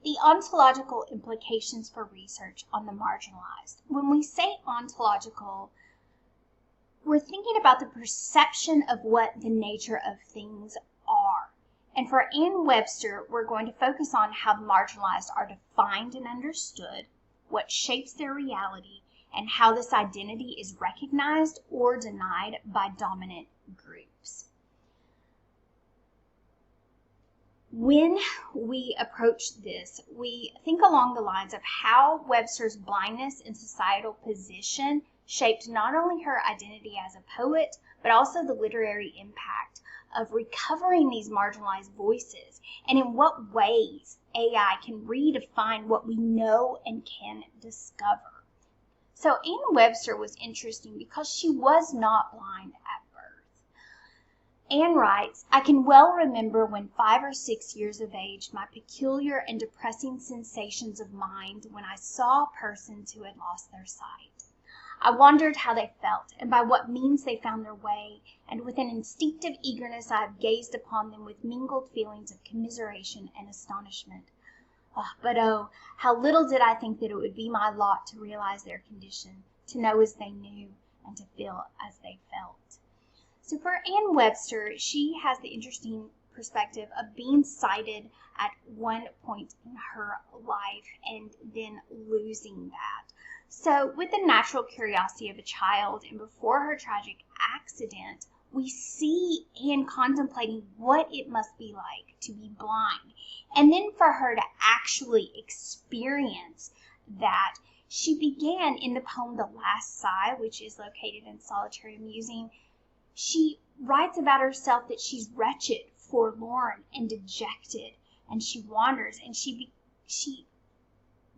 the ontological implications for research on the marginalized. When we say ontological, we're thinking about the perception of what the nature of things are. And for Ann Webster, we're going to focus on how the marginalized are defined and understood, what shapes their reality, and how this identity is recognized or denied by dominant groups. When we approach this, we think along the lines of how Webster's blindness and societal position shaped not only her identity as a poet, but also the literary impact of recovering these marginalized voices, and in what ways AI can redefine what we know and can discover. So Ann Webster was interesting because she was not blind at birth. Ann writes, "I can well remember when 5 or 6 years of age my peculiar and depressing sensations of mind when I saw persons who had lost their sight. I wondered how they felt, and by what means they found their way, and with an instinctive eagerness I have gazed upon them with mingled feelings of commiseration and astonishment. But oh, how little did I think that it would be my lot to realize their condition, to know as they knew, and to feel as they felt." So for Ann Webster, she has the interesting perspective of being sighted at one point in her life and then losing that. So with the natural curiosity of a child, and before her tragic accident, we see Anne contemplating what it must be like to be blind. And then for her to actually experience that, she began in the poem The Last Sigh, which is located in Solitary Musing. She writes about herself that she's wretched, forlorn, and dejected, and she wanders, and she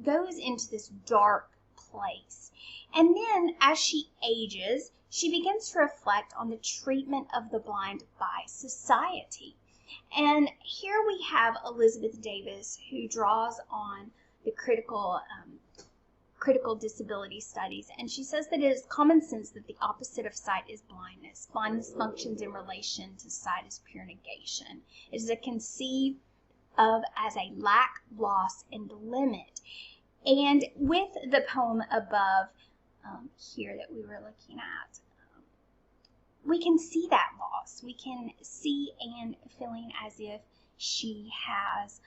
goes into this dark place. And then as she ages, she begins to reflect on the treatment of the blind by society. And here we have Elizabeth Davis, who draws on the critical disability studies, and she says that it is common sense that the opposite of sight is blindness. Blindness functions in relation to sight as pure negation. It is conceived of as a lack, loss, and limit. And with the poem above here that we were looking at, we can see that loss. We can see Anne feeling as if she has,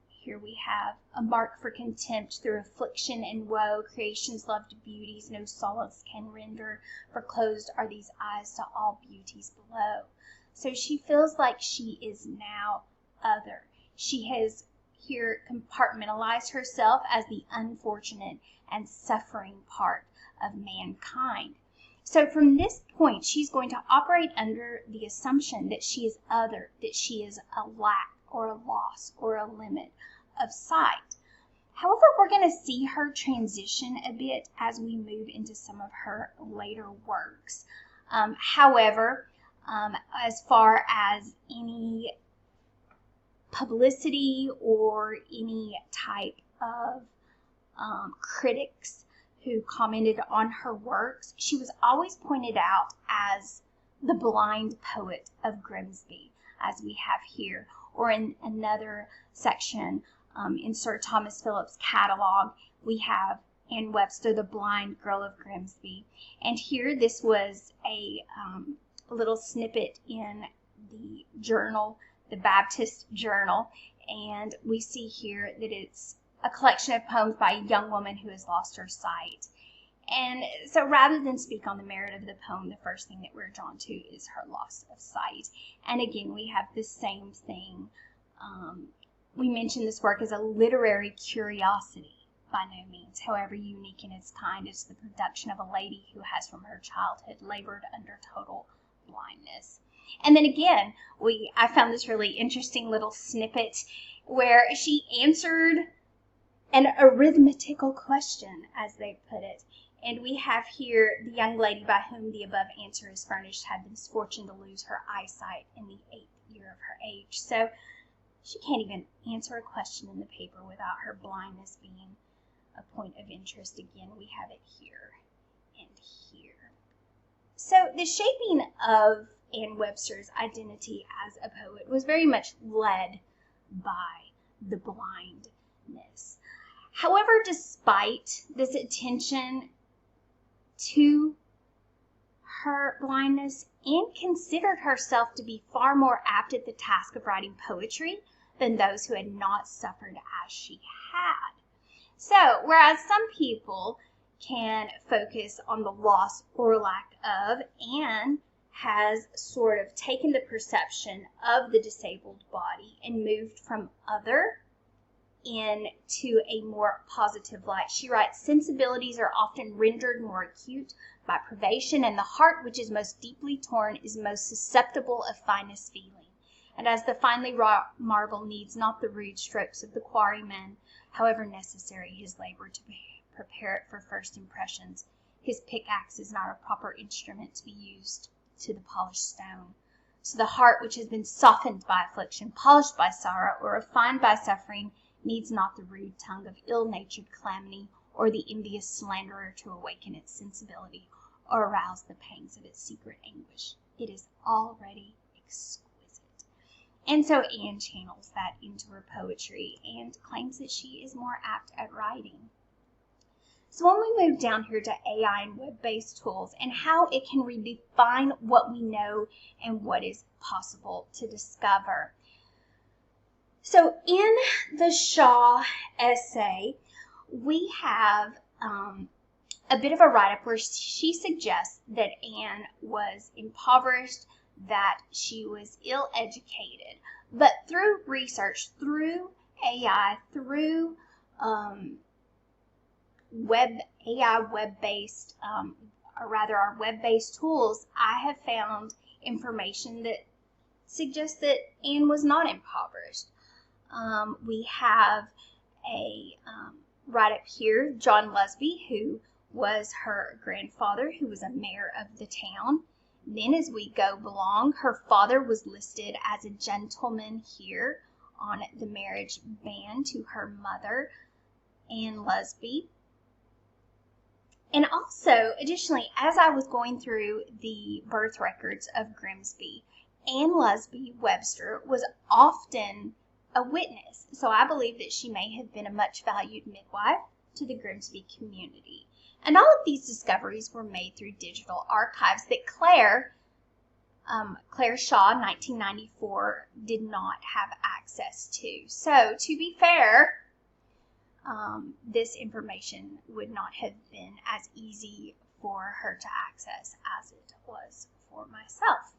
here we have, a mark for contempt through affliction and woe, creation's loved beauties no solace can render, for closed are these eyes to all beauties below. So she feels like she is now other. She has here compartmentalized herself as the unfortunate and suffering part of mankind. So from this point, she's going to operate under the assumption that she is other, that she is a lack or a loss or a limit of sight. However, we're going to see her transition a bit as we move into some of her later works. However, as far as any publicity or any type of critics who commented on her works, she was always pointed out as the blind poet of Grimsby, as we have here, or in another section in Sir Thomas Phillips' catalog, we have Ann Webster, the blind girl of Grimsby. And here this was a little snippet in the journal, the Baptist Journal, and we see here that it's a collection of poems by a young woman who has lost her sight. And so rather than speak on the merit of the poem, the first thing that we're drawn to is her loss of sight. And again, we have the same thing. We mentioned this work as a literary curiosity, by no means, however unique in its kind. It's the production of a lady who has from her childhood labored under total blindness. And then again, I found this really interesting little snippet where she answered an arithmetical question, as they put it. And we have here the young lady by whom the above answer is furnished had the misfortune to lose her eyesight in the 8th year of her age. So she can't even answer a question in the paper without her blindness being a point of interest. Again, we have it here and here. So the shaping of Ann Webster's identity as a poet was very much led by the blindness. However, despite this attention to her blindness, Anne considered herself to be far more apt at the task of writing poetry than those who had not suffered as she had. So, whereas some people can focus on the loss or lack of, Anne has sort of taken the perception of the disabled body and moved from other into a more positive light. She writes, "Sensibilities are often rendered more acute by privation, and the heart which is most deeply torn is most susceptible of finest feeling. And as the finely wrought marble needs not the rude strokes of the quarryman, however necessary his labor to prepare it for first impressions, his pickaxe is not a proper instrument to be used to the polished stone. So the heart which has been softened by affliction, polished by sorrow, or refined by suffering, needs not the rude tongue of ill-natured calamity or the envious slanderer to awaken its sensibility or arouse the pangs of its secret anguish. It is already exquisite." And so Anne channels that into her poetry and claims that she is more apt at writing. So when we move down here to AI and web-based tools and how it can redefine what we know and what is possible to discover. So in the Shaw essay, we have a bit of a write-up where she suggests that Anne was impoverished, that she was ill-educated. But through research, through AI, through web-based, or rather our web-based tools, I have found information that suggests that Anne was not impoverished. We have a write-up here, John Lusby, who was her grandfather, who was a mayor of the town. Then as we go along, her father was listed as a gentleman here on the marriage band to her mother, Anne Lusby. And also, additionally, as I was going through the birth records of Grimsby, Anne Lusby Webster was often a witness. So I believe that she may have been a much valued midwife to the Grimsby community. And all of these discoveries were made through digital archives that Claire Shaw, 1994, did not have access to. So to be fair, this information would not have been as easy for her to access as it was for myself.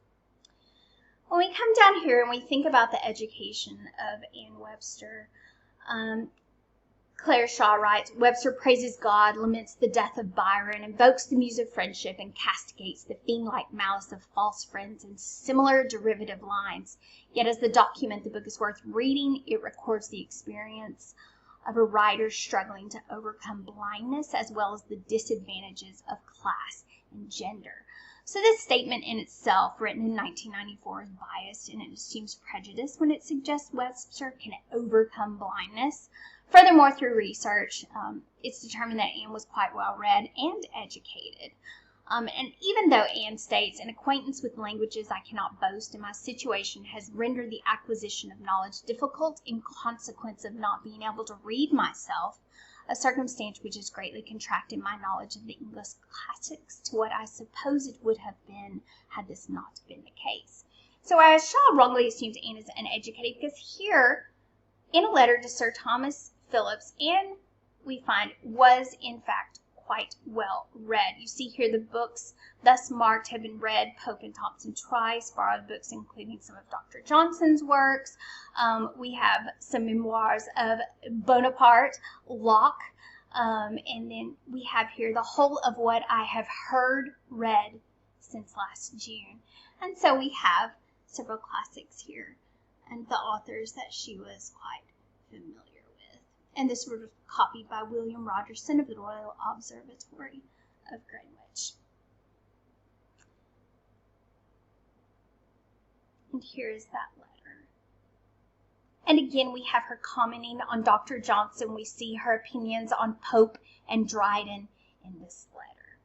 When we come down here and we think about the education of Anne Webster, Claire Shaw writes, "Webster praises God, laments the death of Byron, invokes the muse of friendship, and castigates the fiend-like malice of false friends in similar derivative lines. Yet as the document the book is worth reading, it records the experience of a writer struggling to overcome blindness as well as the disadvantages of class and gender." So this statement in itself, written in 1994, is biased and it assumes prejudice when it suggests Webster can overcome blindness. Furthermore, through research, it's determined that Anne was quite well read and educated. And even though Anne states, "An acquaintance with languages I cannot boast, and my situation has rendered the acquisition of knowledge difficult in consequence of not being able to read myself, a circumstance which has greatly contracted my knowledge of the English classics to what I suppose it would have been had this not been the case." So as Shaw wrongly assumes Anne is uneducated, because here, in a letter to Sir Thomas Phillips, Anne, we find, was in fact quite well read. You see here the books thus marked have been read, Pope and Thomson twice, borrowed books including some of Dr. Johnson's works. We have some memoirs of Bonaparte, Locke, and then we have here the whole of what I have heard read since last June. And so we have several classics here and the authors that she was quite familiar with. And this was copied by William Rogerson of the Royal Observatory of Greenwich. And here is that letter. And again, we have her commenting on Dr. Johnson. We see her opinions on Pope and Dryden in this letter.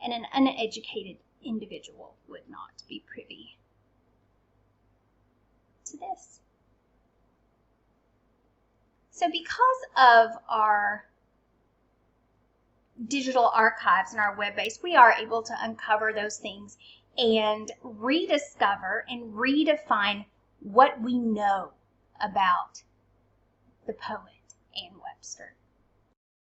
And an uneducated individual would not be privy to this. So because of our digital archives and our web base, we are able to uncover those things and rediscover and redefine what we know about the poet Anne Webster.